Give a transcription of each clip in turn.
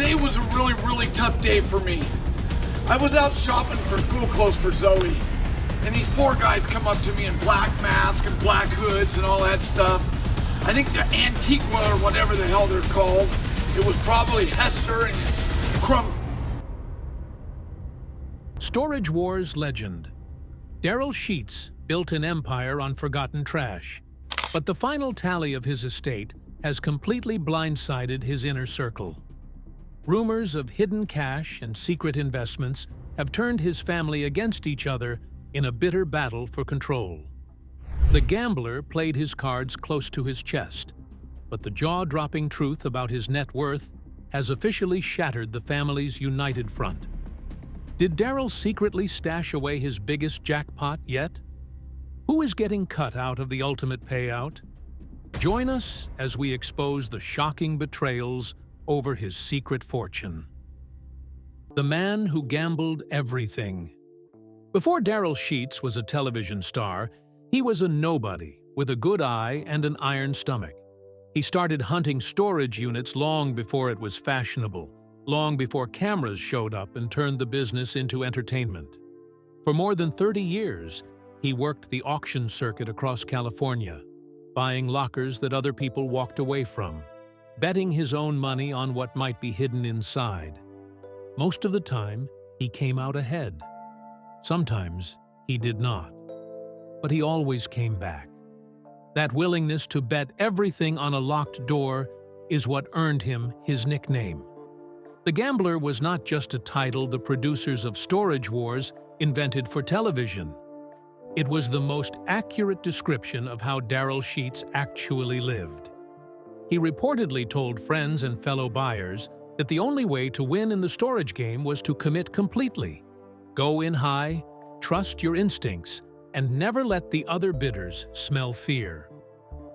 Today was a really tough day for me. I was out shopping for school clothes for Zoe, and these poor guys come up to me in black masks and black hoods and all that stuff. I think the Antiqua or whatever the hell they're called. It was probably Hester and his crumb. Storage Wars legend. Darrell Sheets built an empire on forgotten trash, but the final tally of his estate has completely blindsided his inner circle. Rumors of hidden cash and secret investments have turned his family against each other in a bitter battle for control. The gambler played his cards close to his chest, but the jaw-dropping truth about his net worth has officially shattered the family's united front. Did Darrell secretly stash away his biggest jackpot yet? Who is getting cut out of the ultimate payout? Join us as we expose the shocking betrayals over his secret fortune. The man who gambled everything. Before Darrell Sheets was a television star, he was a nobody with a good eye and an iron stomach. He started hunting storage units long before it was fashionable, long before cameras showed up and turned the business into entertainment. For more than 30 years, he worked the auction circuit across California, buying lockers that other people walked away from, betting his own money on what might be hidden inside. Most of the time, he came out ahead. Sometimes, he did not. But he always came back. That willingness to bet everything on a locked door is what earned him his nickname. The Gambler was not just a title the producers of Storage Wars invented for television. It was the most accurate description of how Darrell Sheets actually lived. He reportedly told friends and fellow buyers that the only way to win in the storage game was to commit completely. Go in high, trust your instincts, and never let the other bidders smell fear.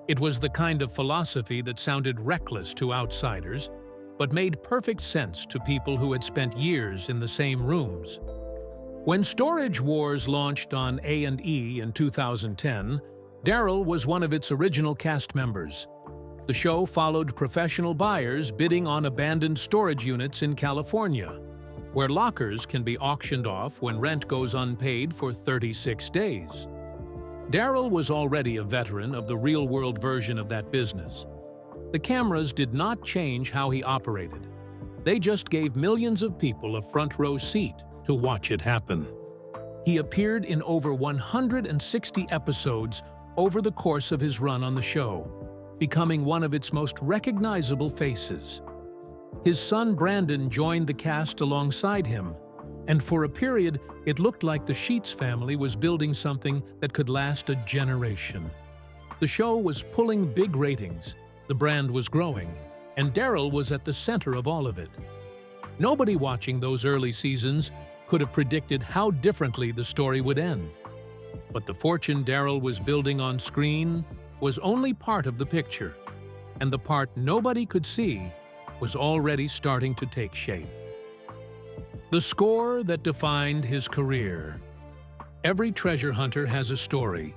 It was the kind of philosophy that sounded reckless to outsiders, but made perfect sense to people who had spent years in the same rooms. When Storage Wars launched on A&E in 2010, Darrell was one of its original cast members. The show followed professional buyers bidding on abandoned storage units in California, where lockers can be auctioned off when rent goes unpaid for 36 days. Darrell was already a veteran of the real-world version of that business. The cameras did not change how he operated. They just gave millions of people a front-row seat to watch it happen. He appeared in over 160 episodes over the course of his run on the show, becoming one of its most recognizable faces. His son Brandon joined the cast alongside him, and for a period it looked like the Sheets family was building something that could last a generation. The show was pulling big ratings, the brand was growing, and Darrell was at the center of all of it. Nobody watching those early seasons could have predicted how differently the story would end. But the fortune Darrell was building on screen was only part of the picture, and the part nobody could see was already starting to take shape. The score that defined his career. Every treasure hunter has a story.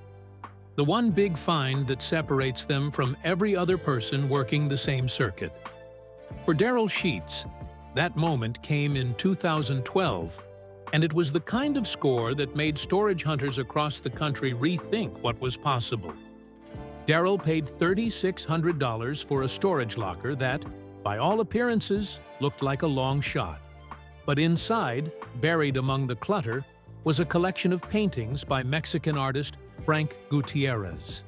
The one big find that separates them from every other person working the same circuit. For Darrell Sheets, that moment came in 2012, and it was the kind of score that made storage hunters across the country rethink what was possible. Darrell paid $3,600 for a storage locker that, by all appearances, looked like a long shot. But inside, buried among the clutter, was a collection of paintings by Mexican artist Frank Gutierrez.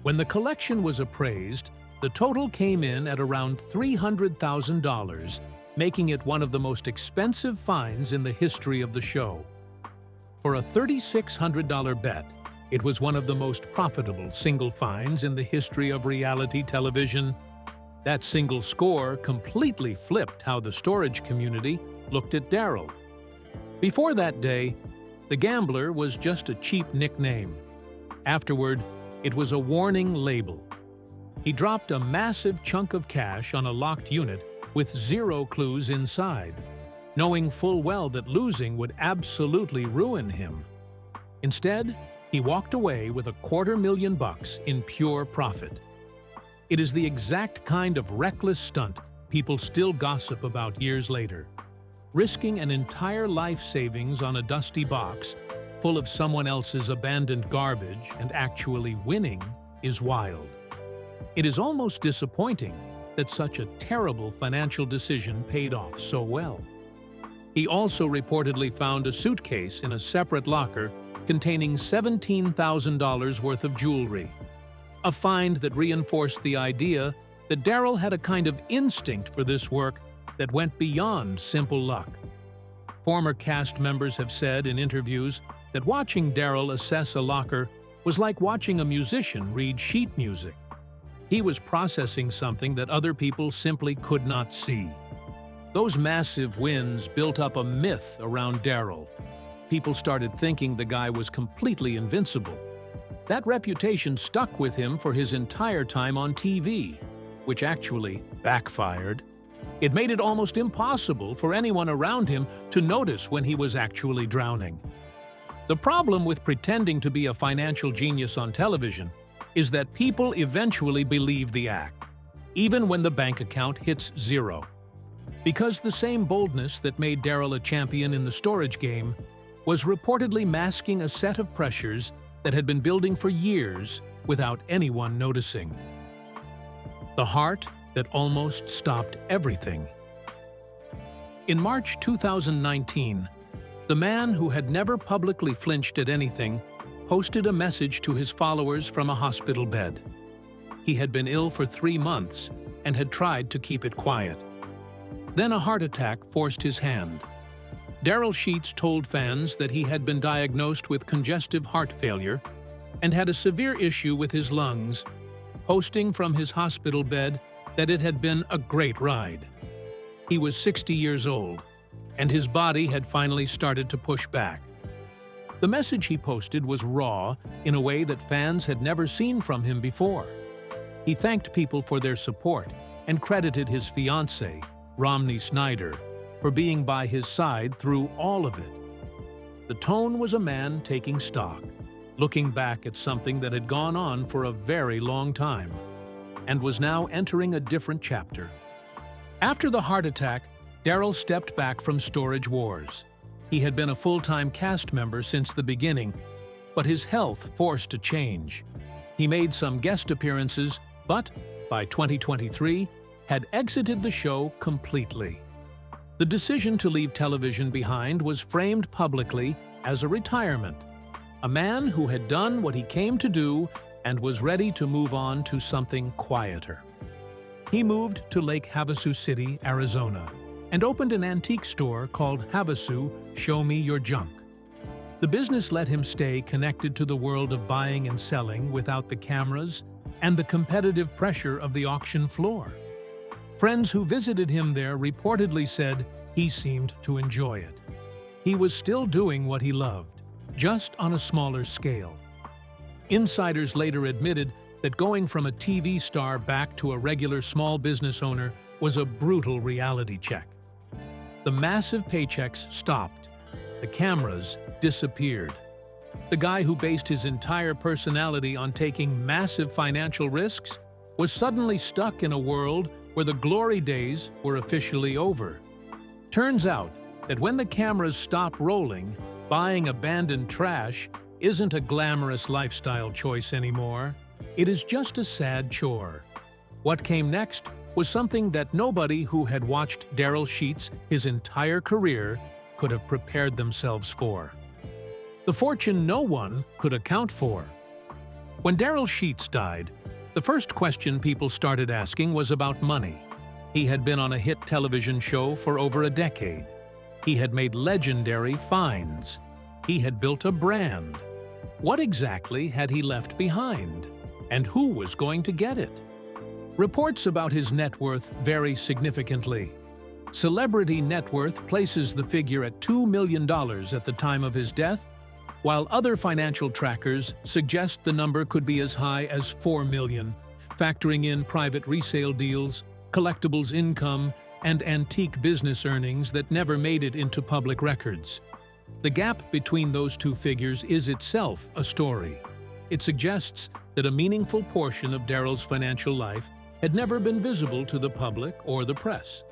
When the collection was appraised, the total came in at around $300,000, making it one of the most expensive finds in the history of the show. For a $3,600 bet, it was one of the most profitable single finds in the history of reality television. That single score completely flipped how the storage community looked at Darrell. Before that day, the Gambler was just a cheap nickname. Afterward, it was a warning label. He dropped a massive chunk of cash on a locked unit with zero clues inside, knowing full well that losing would absolutely ruin him. Instead, he walked away with $250,000 in pure profit. It is the exact kind of reckless stunt people still gossip about years later. Risking an entire life savings on a dusty box full of someone else's abandoned garbage and actually winning is wild. It is almost disappointing that such a terrible financial decision paid off so well. He also reportedly found a suitcase in a separate locker containing $17,000 worth of jewelry, a find that reinforced the idea that Darrell had a kind of instinct for this work that went beyond simple luck. Former cast members have said in interviews that watching Darrell assess a locker was like watching a musician read sheet music. He was processing something that other people simply could not see. Those massive wins built up a myth around Darrell. People started thinking the guy was completely invincible. That reputation stuck with him for his entire time on TV, which actually backfired. It made it almost impossible for anyone around him to notice when he was actually drowning. The problem with pretending to be a financial genius on television is that people eventually believe the act, even when the bank account hits zero. Because the same boldness that made Darrell a champion in the storage game was reportedly masking a set of pressures that had been building for years without anyone noticing. The heart that almost stopped everything. In March 2019, the man who had never publicly flinched at anything posted a message to his followers from a hospital bed. He had been ill for 3 months and had tried to keep it quiet. Then a heart attack forced his hand. Darrell Sheets told fans that he had been diagnosed with congestive heart failure and had a severe issue with his lungs, posting from his hospital bed that it had been a great ride. He was 60 years old, and his body had finally started to push back. The message he posted was raw in a way that fans had never seen from him before. He thanked people for their support and credited his fiancée, Romney Snyder, for being by his side through all of it. The tone was a man taking stock, looking back at something that had gone on for a very long time, and was now entering a different chapter. After the heart attack, Darrell stepped back from Storage Wars. He had been a full-time cast member since the beginning, but his health forced a change. He made some guest appearances, but by 2023, had exited the show completely. The decision to leave television behind was framed publicly as a retirement, a man who had done what he came to do and was ready to move on to something quieter. He moved to Lake Havasu City, Arizona, and opened an antique store called Havasu Show Me Your Junk. The business let him stay connected to the world of buying and selling without the cameras and the competitive pressure of the auction floor. Friends who visited him there reportedly said he seemed to enjoy it. He was still doing what he loved, just on a smaller scale. Insiders later admitted that going from a TV star back to a regular small business owner was a brutal reality check. The massive paychecks stopped. The cameras disappeared. The guy who based his entire personality on taking massive financial risks was suddenly stuck in a world where the glory days were officially over. Turns out that when the cameras stop rolling, buying abandoned trash isn't a glamorous lifestyle choice anymore. It is just a sad chore. What came next was something that nobody who had watched Darrell Sheets his entire career could have prepared themselves for. The fortune no one could account for. When Darrell Sheets died, the first question people started asking was about money. He had been on a hit television show for over a decade. He had made legendary finds. He had built a brand. What exactly had he left behind? And who was going to get it? Reports about his net worth vary significantly. Celebrity net worth places the figure at $2 million at the time of his death, while other financial trackers suggest the number could be as high as $4 million, factoring in private resale deals, collectibles income, and antique business earnings that never made it into public records. The gap between those two figures is itself a story. It suggests that a meaningful portion of Darrell's financial life had never been visible to the public or the press.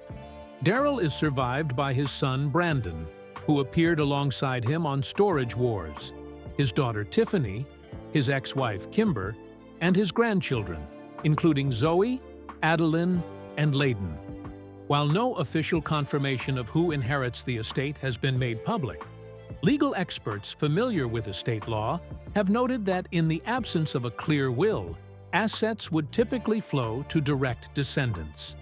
Darrell is survived by his son Brandon, who appeared alongside him on Storage Wars, his daughter Tiffany, his ex-wife Kimber, and his grandchildren, including Zoe, Adeline, and Layden. While no official confirmation of who inherits the estate has been made public, legal experts familiar with estate law have noted that in the absence of a clear will, assets would typically flow to direct descendants.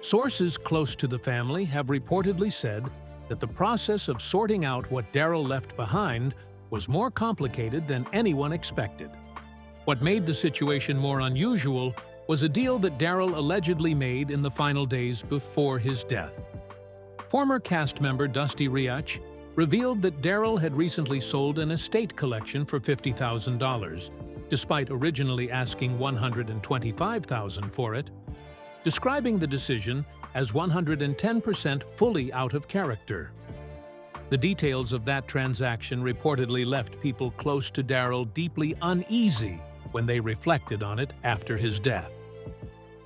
Sources close to the family have reportedly said that the process of sorting out what Darrell left behind was more complicated than anyone expected. What made the situation more unusual was a deal that Darrell allegedly made in the final days before his death. Former cast member Dusty Riach revealed that Darrell had recently sold an estate collection for $50,000, despite originally asking $125,000 for it, describing the decision as 110% fully out of character. The details of that transaction reportedly left people close to Darrell deeply uneasy when they reflected on it after his death.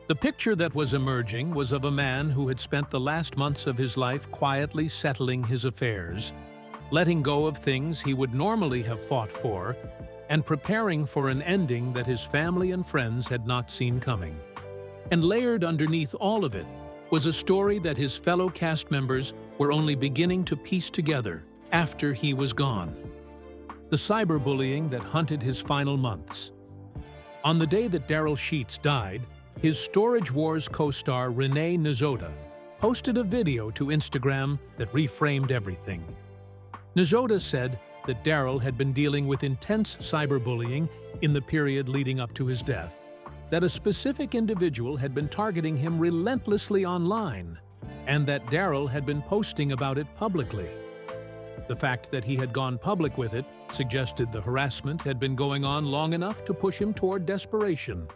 The picture that was emerging was of a man who had spent the last months of his life quietly settling his affairs, letting go of things he would normally have fought for, and preparing for an ending that his family and friends had not seen coming. And layered underneath all of it was a story that his fellow cast members were only beginning to piece together after he was gone. The cyberbullying that hunted his final months. On the day that Darrell Sheets died, his Storage Wars co-star Renee Nzoda posted a video to Instagram that reframed everything. Nzoda said that Darrell had been dealing with intense cyberbullying in the period leading up to his death, that a specific individual had been targeting him relentlessly online, and that Darrell had been posting about it publicly. The fact that he had gone public with it suggested the harassment had been going on long enough to push him toward desperation.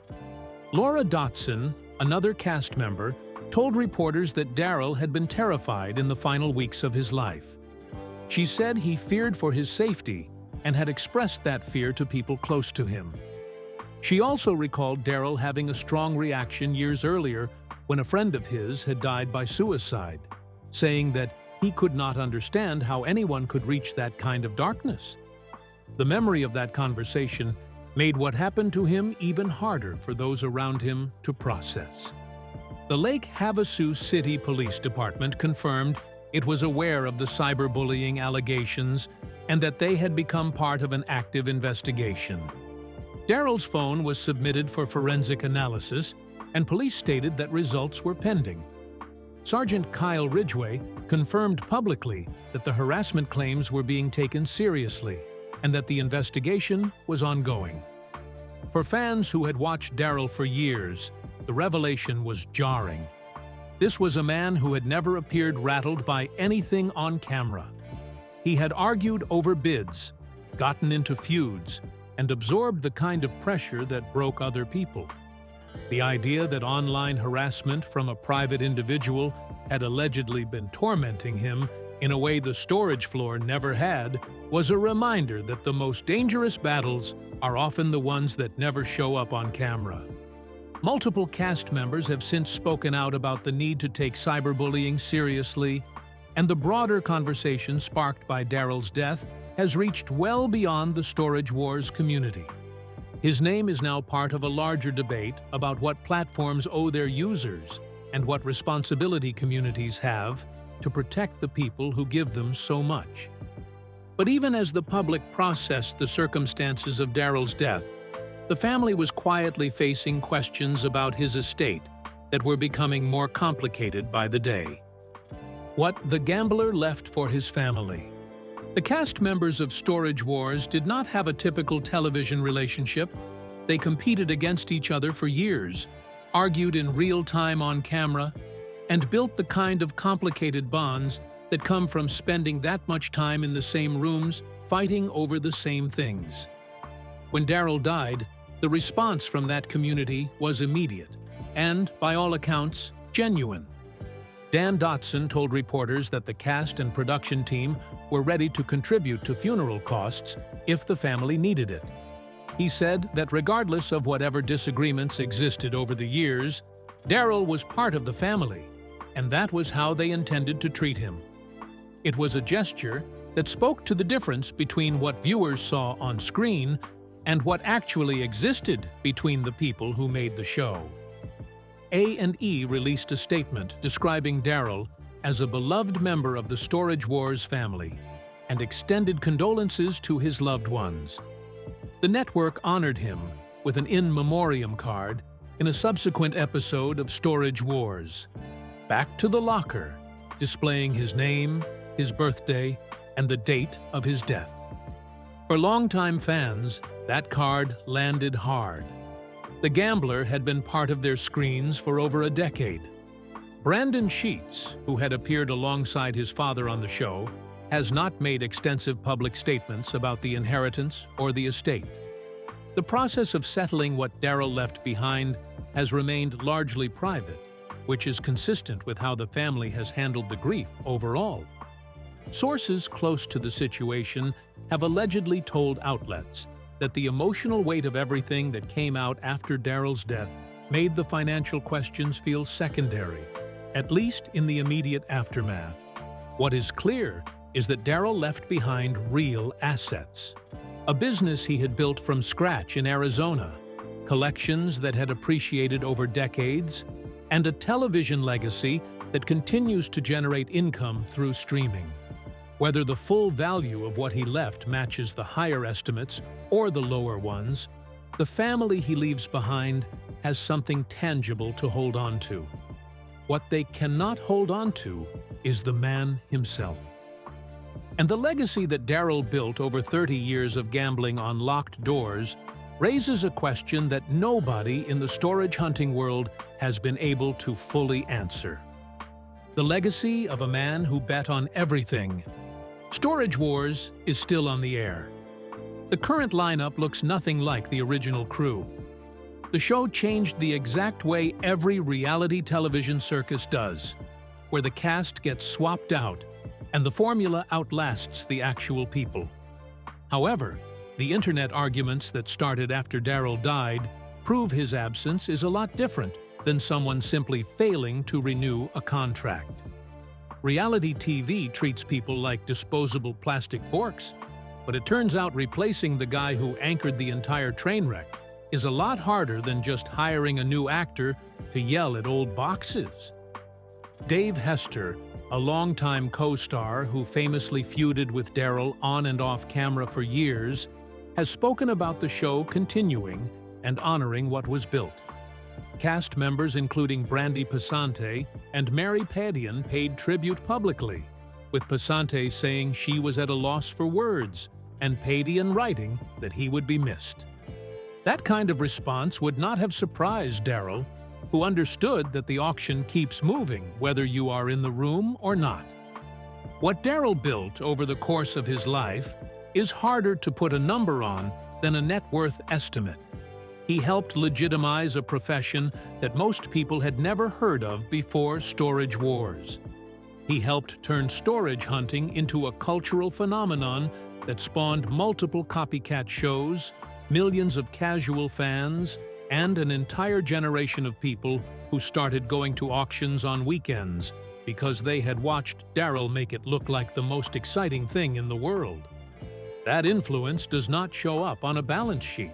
Laura Dotson, another cast member, told reporters that Darrell had been terrified in the final weeks of his life. She said he feared for his safety and had expressed that fear to people close to him. She also recalled Darrell having a strong reaction years earlier when a friend of his had died by suicide, saying that he could not understand how anyone could reach that kind of darkness. The memory of that conversation made what happened to him even harder for those around him to process. The Lake Havasu City Police Department confirmed it was aware of the cyberbullying allegations and that they had become part of an active investigation. Darrell's phone was submitted for forensic analysis, and police stated that results were pending. Sergeant Kyle Ridgway confirmed publicly that the harassment claims were being taken seriously and that the investigation was ongoing. For fans who had watched Darrell for years, the revelation was jarring. This was a man who had never appeared rattled by anything on camera. He had argued over bids, gotten into feuds, and absorbed the kind of pressure that broke other people. The idea that online harassment from a private individual had allegedly been tormenting him in a way the storage floor never had was a reminder that the most dangerous battles are often the ones that never show up on camera. Multiple cast members have since spoken out about the need to take cyberbullying seriously, and the broader conversation sparked by Darrell's death has reached well beyond the Storage Wars community. His name is now part of a larger debate about what platforms owe their users and what responsibility communities have to protect the people who give them so much. But even as the public processed the circumstances of Darrell's death, the family was quietly facing questions about his estate that were becoming more complicated by the day. What the gambler left for his family. The cast members of Storage Wars did not have a typical television relationship. They competed against each other for years, argued in real time on camera, and built the kind of complicated bonds that come from spending that much time in the same rooms, fighting over the same things. When Darrell died, the response from that community was immediate and, by all accounts, genuine. Dan Dotson told reporters that the cast and production team were ready to contribute to funeral costs if the family needed it. He said that regardless of whatever disagreements existed over the years, Darrell was part of the family, and that was how they intended to treat him. It was a gesture that spoke to the difference between what viewers saw on screen and what actually existed between the people who made the show. A&E released a statement describing Darrell as a beloved member of the Storage Wars family and extended condolences to his loved ones. The network honored him with an in memoriam card in a subsequent episode of Storage Wars, Back to the Locker, displaying his name, his birthday, and the date of his death. For longtime fans, that card landed hard. The gambler had been part of their screens for over a decade. Darrell Sheets, who had appeared alongside his father on the show, has not made extensive public statements about the inheritance or the estate. The process of settling what Darrell left behind has remained largely private, which is consistent with how the family has handled the grief overall. Sources close to the situation have allegedly told outlets that the emotional weight of everything that came out after Darrell's death made the financial questions feel secondary, at least in the immediate aftermath. What is clear is that Darrell left behind real assets. A business he had built from scratch in Arizona, collections that had appreciated over decades, and a television legacy that continues to generate income through streaming. Whether the full value of what he left matches the higher estimates or the lower ones, the family he leaves behind has something tangible to hold on to. What they cannot hold on to is the man himself. And the legacy that Darrell built over 30 years of gambling on locked doors raises a question that nobody in the storage hunting world has been able to fully answer. The legacy of a man who bet on everything. Storage Wars is still on the air. The current lineup looks nothing like the original crew. The show changed the exact way every reality television circus does, where the cast gets swapped out and the formula outlasts the actual people. However, the internet arguments that started after Darrell died prove his absence is a lot different than someone simply failing to renew a contract. Reality TV treats people like disposable plastic forks, but it turns out replacing the guy who anchored the entire train wreck is a lot harder than just hiring a new actor to yell at old boxes. Dave Hester, a longtime co-star who famously feuded with Darrell on and off camera for years, has spoken about the show continuing and honoring what was built. Cast members including Brandy Passante and Mary Padian paid tribute publicly, with Passante saying she was at a loss for words and Padian writing that he would be missed. That kind of response would not have surprised Darrell, who understood that the auction keeps moving whether you are in the room or not. What Darrell built over the course of his life is harder to put a number on than a net worth estimate. He helped legitimize a profession that most people had never heard of before Storage Wars. He helped turn storage hunting into a cultural phenomenon that spawned multiple copycat shows, millions of casual fans, and an entire generation of people who started going to auctions on weekends because they had watched Darrell make it look like the most exciting thing in the world. That influence does not show up on a balance sheet.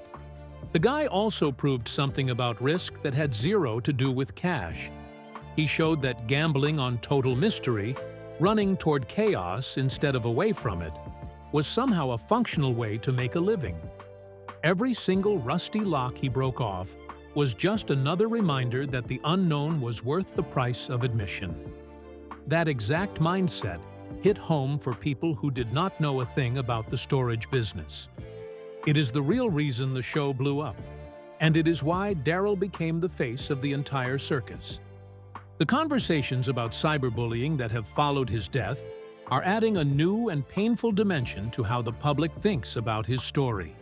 The guy also proved something about risk that had zero to do with cash. He showed that gambling on total mystery, running toward chaos instead of away from it, was somehow a functional way to make a living. Every single rusty lock he broke off was just another reminder that the unknown was worth the price of admission. That exact mindset hit home for people who did not know a thing about the storage business. It is the real reason the show blew up, and it is why Darrell became the face of the entire circus. The conversations about cyberbullying that have followed his death are adding a new and painful dimension to how the public thinks about his story.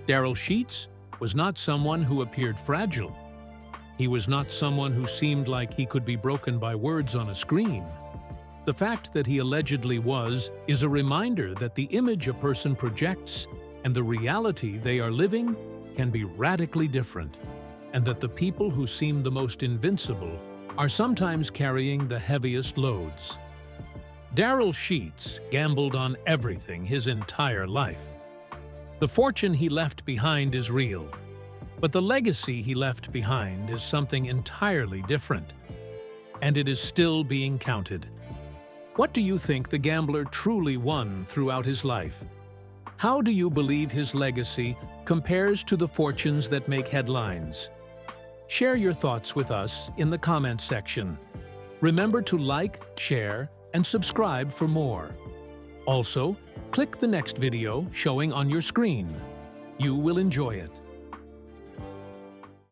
Darrell Sheets was not someone who appeared fragile. He was not someone who seemed like he could be broken by words on a screen. The fact that he allegedly was is a reminder that the image a person projects and the reality they are living can be radically different, and that the people who seem the most invincible are sometimes carrying the heaviest loads. Darrell Sheets gambled on everything his entire life. The fortune he left behind is real, but the legacy he left behind is something entirely different, and it is still being counted. What do you think the gambler truly won throughout his life? How do you believe his legacy compares to the fortunes that make headlines? Share your thoughts with us in the comments section. Remember to like, share, and subscribe for more. Also, click the next video showing on your screen. You will enjoy it.